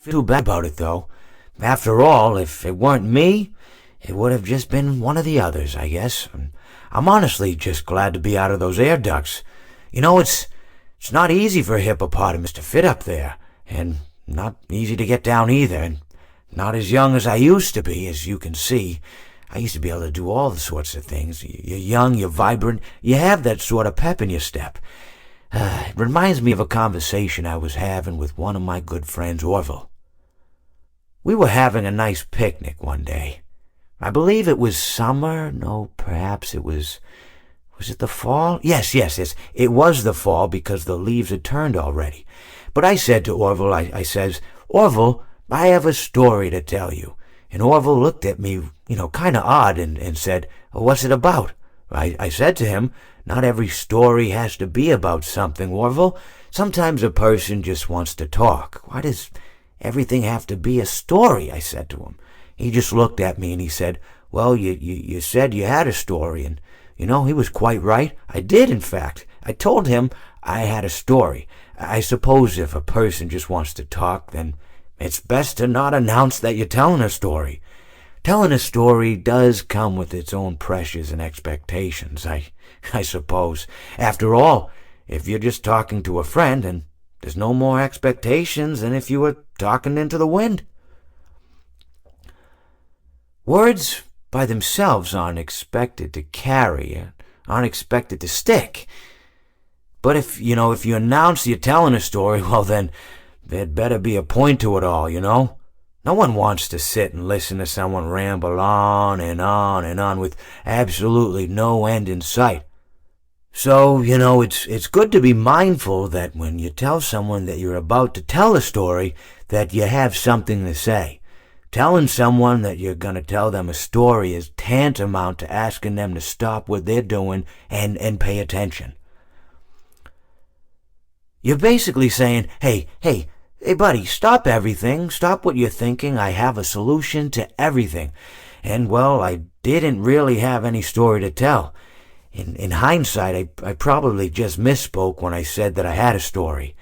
Feel too bad about it, though. After all, if it weren't me, it would have just been one of the others, I guess. I'm honestly just glad to be out of those air ducts. It's not easy for a hippopotamus to fit up there, and not easy to get down either, and not as young as I used to be, as you can see. I used to be able to do all sorts of things. You're young, you're vibrant, you have that sort of pep in your step. It reminds me of a conversation I was having with one of my good friends, Orville. We were having a nice picnic one day. I believe it was summer. No, perhaps it was it the fall? Yes. It was the fall because the leaves had turned already. But I said to Orville, I says, Orville, I have a story to tell you. And Orville looked at me, kind of odd and said, what's it about? I said to him, not every story has to be about something, Orville. Sometimes a person just wants to talk. Why does everything have to be a story? I said to him. He just looked at me and he said, well, you said you had a story. And, he was quite right. I did, in fact. I told him I had a story. I suppose if a person just wants to talk, then it's best to not announce that you're telling a story. Telling a story does come with its own pressures and expectations, I suppose. After all, if you're just talking to a friend, then there's no more expectations than if you were talking into the wind. Words by themselves aren't expected to carry, aren't expected to stick. But if you announce you're telling a story, well then, there'd better be a point to it all, No one wants to sit and listen to someone ramble on and on and on with absolutely no end in sight. So, it's good to be mindful that when you tell someone that you're about to tell a story, that you have something to say. Telling someone that you're going to tell them a story is tantamount to asking them to stop what they're doing and pay attention. You're basically saying, hey, buddy, stop everything. Stop what you're thinking. I have a solution to everything. And, well, I didn't really have any story to tell. In hindsight, I probably just misspoke when I said that I had a story.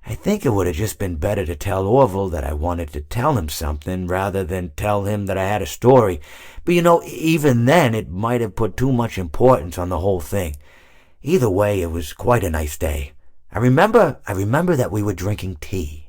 I think it would have just been better to tell Orville that I wanted to tell him something rather than tell him that I had a story. But even then, it might have put too much importance on the whole thing. Either way, it was quite a nice day. I remember that we were drinking tea.